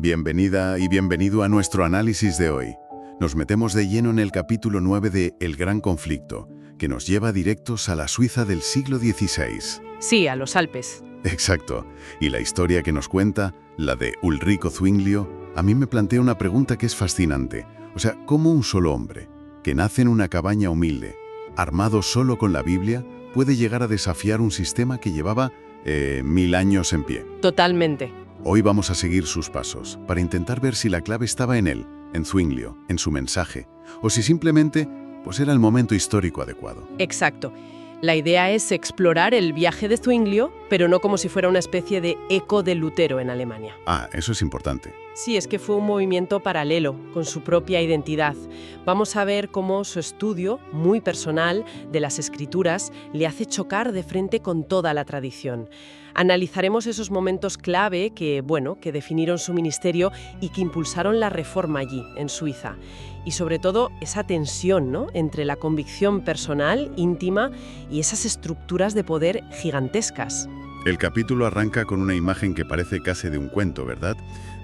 Bienvenida y bienvenido a nuestro análisis de hoy. Nos metemos de lleno en el capítulo 9 de El Gran Conflicto, que nos lleva directos a la Suiza del siglo XVI. Sí, a los Alpes. Exacto. Y la historia que nos cuenta, la de Ulrico Zwinglio, a mí me plantea una pregunta que es fascinante. O sea, ¿cómo un solo hombre, que nace en una cabaña humilde, armado solo con la Biblia, puede llegar a desafiar un sistema que llevaba 1000 años en pie? Totalmente. Hoy vamos a seguir sus pasos, para intentar ver si la clave estaba en él, en Zwinglio, en su mensaje, o si simplemente pues era el momento histórico adecuado. Exacto. La idea es explorar el viaje de Zwinglio, pero no como si fuera una especie de eco de Lutero en Alemania. Ah, eso es importante. Sí, es que fue un movimiento paralelo, con su propia identidad. Vamos a ver cómo su estudio, muy personal, de las Escrituras, le hace chocar de frente con toda la tradición. Analizaremos esos momentos clave que definieron su ministerio y que impulsaron la reforma allí, en Suiza. Y sobre todo, esa tensión, ¿no?, entre la convicción personal, íntima, y esas estructuras de poder gigantescas. El capítulo arranca con una imagen que parece casi de un cuento, ¿verdad?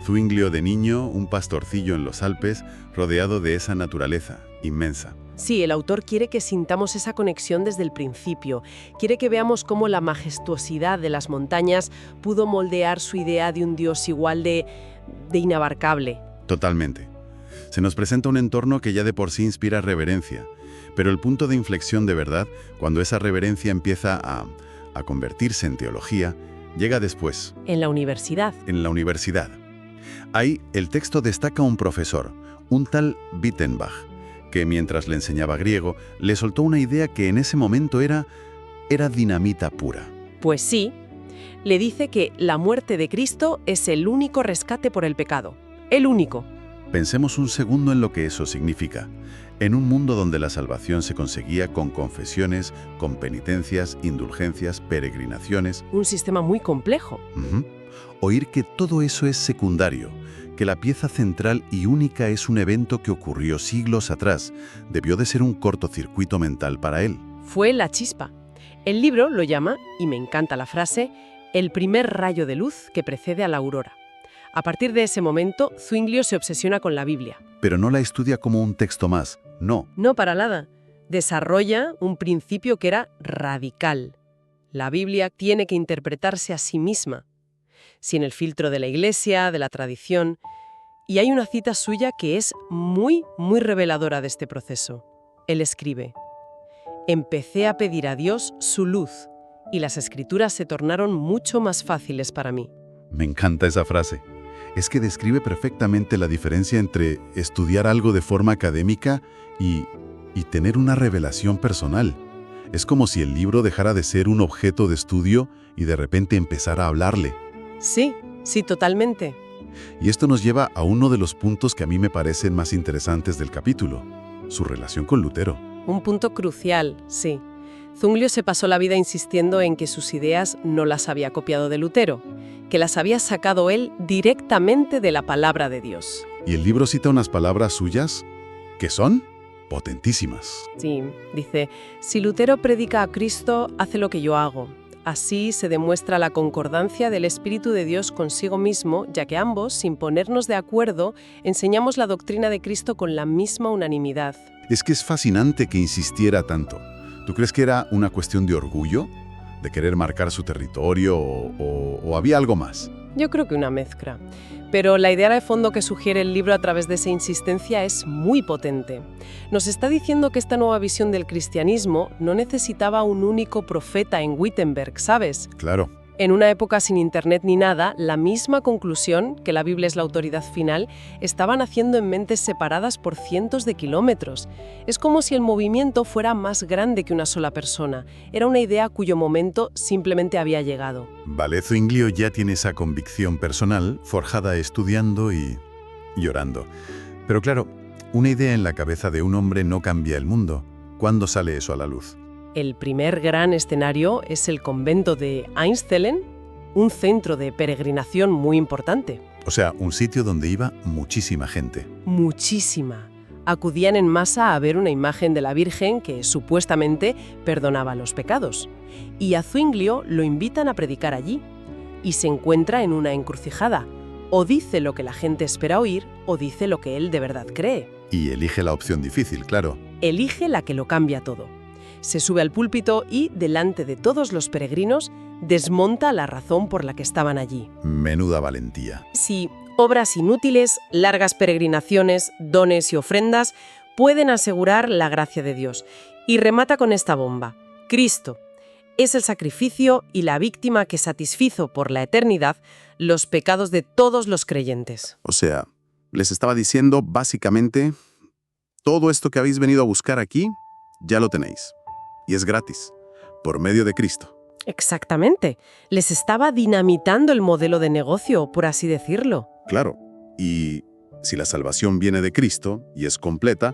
Zwinglio de niño, un pastorcillo en los Alpes, rodeado de esa naturaleza inmensa. Sí, el autor quiere que sintamos esa conexión desde el principio. Quiere que veamos cómo la majestuosidad de las montañas pudo moldear su idea de un Dios igual de inabarcable. Totalmente. Se nos presenta un entorno que ya de por sí inspira reverencia, pero el punto de inflexión de verdad, cuando esa reverencia empieza a convertirse en teología, llega después. En la universidad. En la universidad. Ahí el texto destaca a un profesor, un tal Wittenbach, que mientras le enseñaba griego, le soltó una idea que en ese momento era dinamita pura. Pues sí, le dice que la muerte de Cristo es el único rescate por el pecado. El único. Pensemos un segundo en lo que eso significa. En un mundo donde la salvación se conseguía con confesiones, con penitencias, indulgencias, peregrinaciones. Un sistema muy complejo. Oír que todo eso es secundario, que la pieza central y única es un evento que ocurrió siglos atrás, debió de ser un cortocircuito mental para él. Fue la chispa. El libro lo llama, y me encanta la frase, el primer rayo de luz que precede a la aurora. A partir de ese momento, Zwinglio se obsesiona con la Biblia. Pero no la estudia como un texto más, no. No, para nada. Desarrolla un principio que era radical. La Biblia tiene que interpretarse a sí misma, sin el filtro de la Iglesia, de la tradición. Y hay una cita suya que es muy, muy reveladora de este proceso. Él escribe: «Empecé a pedir a Dios su luz, y las Escrituras se tornaron mucho más fáciles para mí». Me encanta esa frase. Es que describe perfectamente la diferencia entre estudiar algo de forma académica y tener una revelación personal. Es como si el libro dejara de ser un objeto de estudio y de repente empezara a hablarle. Sí, totalmente. Y esto nos lleva a uno de los puntos que a mí me parecen más interesantes del capítulo, su relación con Lutero. Un punto crucial, sí. Zwinglio se pasó la vida insistiendo en que sus ideas no las había copiado de Lutero, que las había sacado él directamente de la palabra de Dios. Y el libro cita unas palabras suyas que son potentísimas. Sí, dice: «Si Lutero predica a Cristo, hace lo que yo hago. Así se demuestra la concordancia del Espíritu de Dios consigo mismo, ya que ambos, sin ponernos de acuerdo, enseñamos la doctrina de Cristo con la misma unanimidad». Es que es fascinante que insistiera tanto. ¿Tú crees que era una cuestión de orgullo? ¿De querer marcar su territorio o había algo más? Yo creo que una mezcla. Pero la idea de fondo que sugiere el libro a través de esa insistencia es muy potente. Nos está diciendo que esta nueva visión del cristianismo no necesitaba un único profeta en Wittenberg, ¿sabes? Claro. En una época sin internet ni nada, la misma conclusión, que la Biblia es la autoridad final, estaban haciendo en mentes separadas por cientos de kilómetros. Es como si el movimiento fuera más grande que una sola persona. Era una idea cuyo momento simplemente había llegado. Vale, Zwinglio ya tiene esa convicción personal, forjada estudiando y llorando. Pero claro, una idea en la cabeza de un hombre no cambia el mundo. ¿Cuándo sale eso a la luz? El primer gran escenario es el convento de Einsiedeln, un centro de peregrinación muy importante. O sea, un sitio donde iba muchísima gente. Muchísima. Acudían en masa a ver una imagen de la Virgen que supuestamente perdonaba los pecados. Y a Zwinglio lo invitan a predicar allí. Y se encuentra en una encrucijada. O dice lo que la gente espera oír, o dice lo que él de verdad cree. Y elige la opción difícil, claro. Elige la que lo cambia todo. Se sube al púlpito y, delante de todos los peregrinos, desmonta la razón por la que estaban allí. Menuda valentía. Si obras inútiles, largas peregrinaciones, dones y ofrendas pueden asegurar la gracia de Dios. Y remata con esta bomba. Cristo es el sacrificio y la víctima que satisfizo por la eternidad los pecados de todos los creyentes. O sea, les estaba diciendo básicamente, todo esto que habéis venido a buscar aquí, ya lo tenéis. Y es gratis, por medio de Cristo. Exactamente. Les estaba dinamitando el modelo de negocio, por así decirlo. Claro, y si la salvación viene de Cristo y es completa,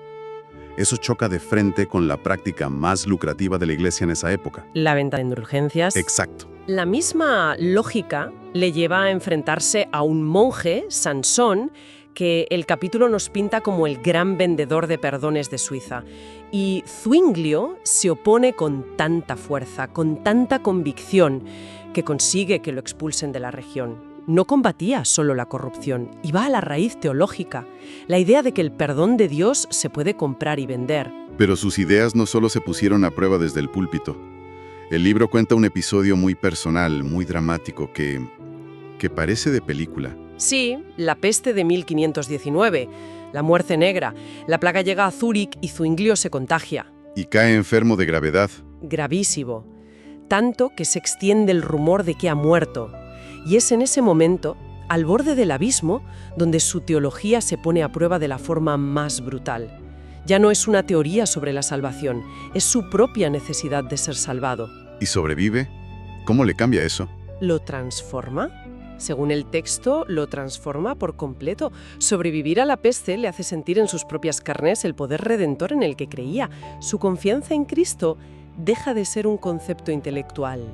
eso choca de frente con la práctica más lucrativa de la iglesia en esa época. La venta de indulgencias. Exacto. La misma lógica le lleva a enfrentarse a un monje, Sansón, que el capítulo nos pinta como el gran vendedor de perdones de Suiza. Y Zuinglio se opone con tanta fuerza, con tanta convicción, que consigue que lo expulsen de la región. No combatía solo la corrupción, iba a la raíz teológica, la idea de que el perdón de Dios se puede comprar y vender. Pero sus ideas no solo se pusieron a prueba desde el púlpito. El libro cuenta un episodio muy personal, muy dramático, que parece de película. Sí, la peste de 1519, la muerte negra. La plaga llega a Zúrich y Zuinglio se contagia. Y cae enfermo de gravedad. Gravísimo. Tanto que se extiende el rumor de que ha muerto. Y es en ese momento, al borde del abismo, donde su teología se pone a prueba de la forma más brutal. Ya no es una teoría sobre la salvación, es su propia necesidad de ser salvado. ¿Y sobrevive? ¿Cómo le cambia eso? ¿Lo transforma? Según el texto, lo transforma por completo. Sobrevivir a la peste le hace sentir en sus propias carnes el poder redentor en el que creía. Su confianza en Cristo deja de ser un concepto intelectual.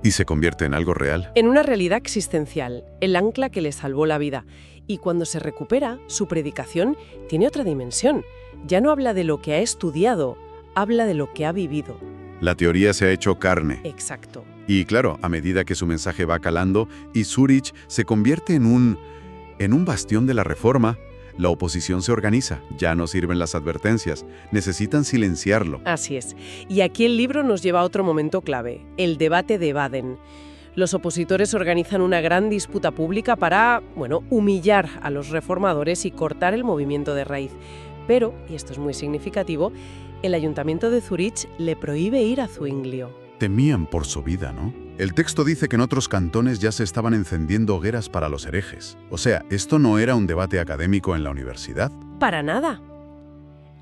¿Y se convierte en algo real? En una realidad existencial, el ancla que le salvó la vida. Y cuando se recupera, su predicación tiene otra dimensión. Ya no habla de lo que ha estudiado, habla de lo que ha vivido. La teoría se ha hecho carne. Exacto. Y claro, a medida que su mensaje va calando y Zúrich se convierte en un bastión de la reforma, la oposición se organiza, ya no sirven las advertencias, necesitan silenciarlo. Así es. Y aquí el libro nos lleva a otro momento clave, el debate de Baden. Los opositores organizan una gran disputa pública para, humillar a los reformadores y cortar el movimiento de raíz. Pero, y esto es muy significativo, el ayuntamiento de Zúrich le prohíbe ir a Zuinglio. Temían por su vida, ¿no? El texto dice que en otros cantones ya se estaban encendiendo hogueras para los herejes. O sea, esto no era un debate académico en la universidad. Para nada.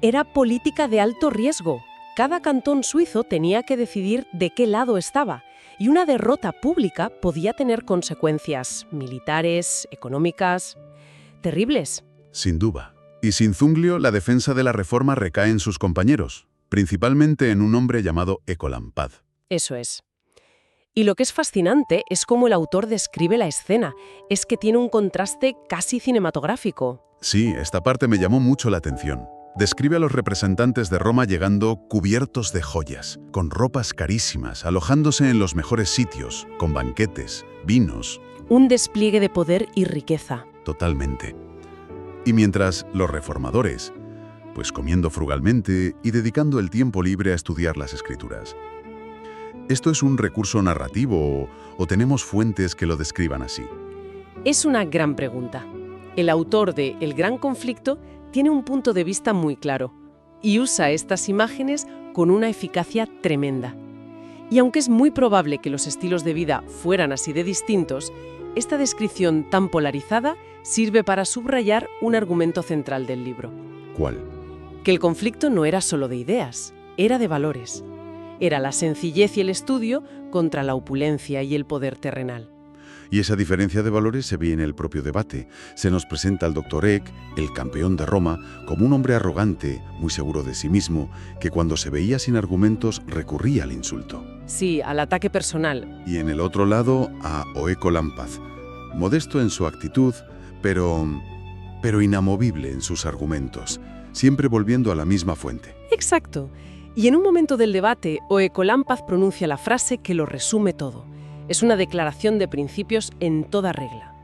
Era política de alto riesgo. Cada cantón suizo tenía que decidir de qué lado estaba. Y una derrota pública podía tener consecuencias militares, económicas, terribles. Sin duda. Y sin Zuinglio, la defensa de la reforma recae en sus compañeros, principalmente en un hombre llamado Écolampad. Eso es. Y lo que es fascinante es cómo el autor describe la escena. Es que tiene un contraste casi cinematográfico. Sí, esta parte me llamó mucho la atención. Describe a los representantes de Roma llegando cubiertos de joyas, con ropas carísimas, alojándose en los mejores sitios, con banquetes, vinos. Un despliegue de poder y riqueza. Totalmente. Y mientras los reformadores, pues comiendo frugalmente y dedicando el tiempo libre a estudiar las Escrituras. ¿Esto es un recurso narrativo o tenemos fuentes que lo describan así? Es una gran pregunta. El autor de El Gran Conflicto tiene un punto de vista muy claro y usa estas imágenes con una eficacia tremenda. Y aunque es muy probable que los estilos de vida fueran así de distintos, esta descripción tan polarizada sirve para subrayar un argumento central del libro. ¿Cuál? Que el conflicto no era solo de ideas, era de valores. Era la sencillez y el estudio contra la opulencia y el poder terrenal. Y esa diferencia de valores se ve en el propio debate. Se nos presenta al Dr. Eck, el campeón de Roma, como un hombre arrogante, muy seguro de sí mismo, que cuando se veía sin argumentos recurría al insulto. Sí, al ataque personal. Y en el otro lado a Écolampad, modesto en su actitud, pero inamovible en sus argumentos, siempre volviendo a la misma fuente. Exacto. Y en un momento del debate, Écolampad pronuncia la frase que lo resume todo. Es una declaración de principios en toda regla.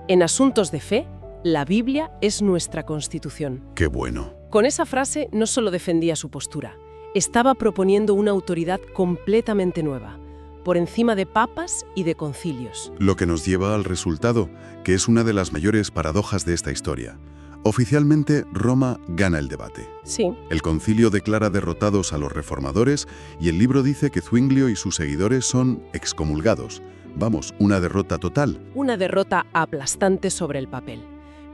En asuntos de fe, la Biblia es nuestra constitución. Qué bueno. Con esa frase no solo defendía su postura, estaba proponiendo una autoridad completamente nueva, por encima de papas y de concilios. Lo que nos lleva al resultado, que es una de las mayores paradojas de esta historia. Oficialmente, Roma gana el debate. Sí, El concilio declara derrotados a los reformadores y el libro dice que Zwinglio y sus seguidores son excomulgados. Vamos, una derrota total. una derrota aplastante sobre el papel.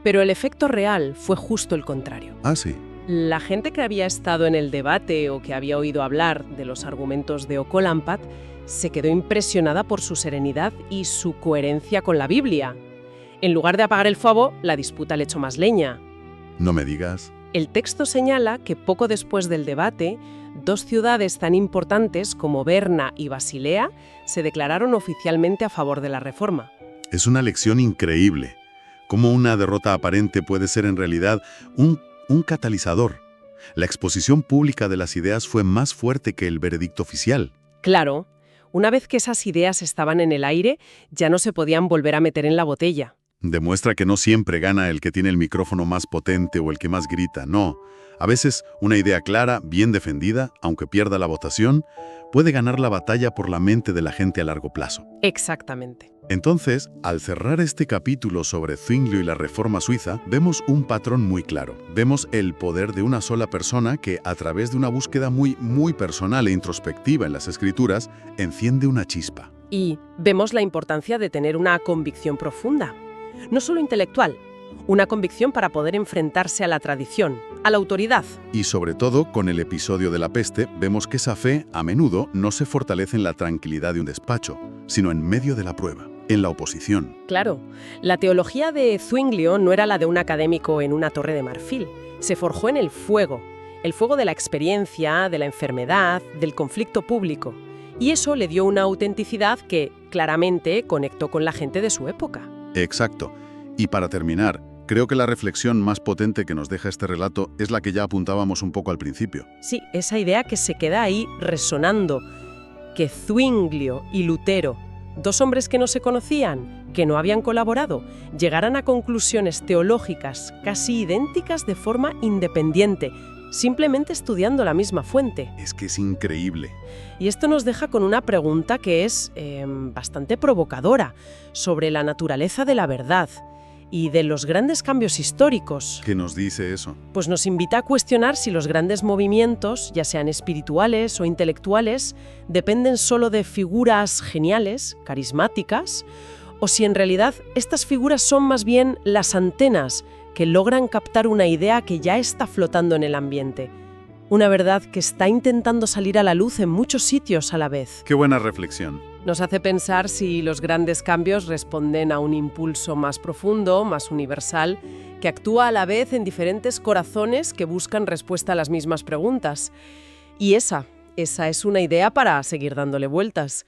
Pero el efecto real fue justo el contrario. Ah, sí. La gente que había estado en el debate o que había oído hablar de los argumentos de Ocolampat se quedó impresionada por su serenidad y su coherencia con la Biblia. En lugar de apagar el fuego, la disputa le echó más leña. No me digas. El texto señala que poco después del debate, dos ciudades tan importantes como Berna y Basilea se declararon oficialmente a favor de la reforma. Es una lección increíble. Cómo una derrota aparente puede ser en realidad un catalizador. La exposición pública de las ideas fue más fuerte que el veredicto oficial. Claro, una vez que esas ideas estaban en el aire, ya no se podían volver a meter en la botella. Demuestra que no siempre gana el que tiene el micrófono más potente o el que más grita, no. A veces, una idea clara, bien defendida, aunque pierda la votación, puede ganar la batalla por la mente de la gente a largo plazo. Exactamente. Entonces, al cerrar este capítulo sobre Zwinglio y la reforma suiza, vemos un patrón muy claro. Vemos el poder de una sola persona que, a través de una búsqueda muy personal e introspectiva en las escrituras, enciende una chispa. Y vemos la importancia de tener una convicción profunda. No solo intelectual, una convicción para poder enfrentarse a la tradición, a la autoridad. Y sobre todo, con el episodio de la peste, vemos que esa fe, a menudo, no se fortalece en la tranquilidad de un despacho, sino en medio de la prueba, en la oposición. Claro, la teología de Zwinglio no era la de un académico en una torre de marfil. Se forjó en el fuego de la experiencia, de la enfermedad, del conflicto público. Y eso le dio una autenticidad que, claramente, conectó con la gente de su época. Exacto. Y para terminar, creo que la reflexión más potente que nos deja este relato es la que ya apuntábamos un poco al principio. Sí, esa idea que se queda ahí resonando, que Zwinglio y Lutero, dos hombres que no se conocían, que no habían colaborado, llegaran a conclusiones teológicas casi idénticas de forma independiente, simplemente estudiando la misma fuente. Es que es increíble. Y esto nos deja con una pregunta que es bastante provocadora sobre la naturaleza de la verdad y de los grandes cambios históricos. ¿Qué nos dice eso? Pues nos invita a cuestionar si los grandes movimientos, ya sean espirituales o intelectuales, dependen solo de figuras geniales, carismáticas, o si en realidad estas figuras son más bien las antenas que logran captar una idea que ya está flotando en el ambiente. Una verdad que está intentando salir a la luz en muchos sitios a la vez. Qué buena reflexión. Nos hace pensar si los grandes cambios responden a un impulso más profundo, más universal, que actúa a la vez en diferentes corazones que buscan respuesta a las mismas preguntas. Y esa es una idea para seguir dándole vueltas.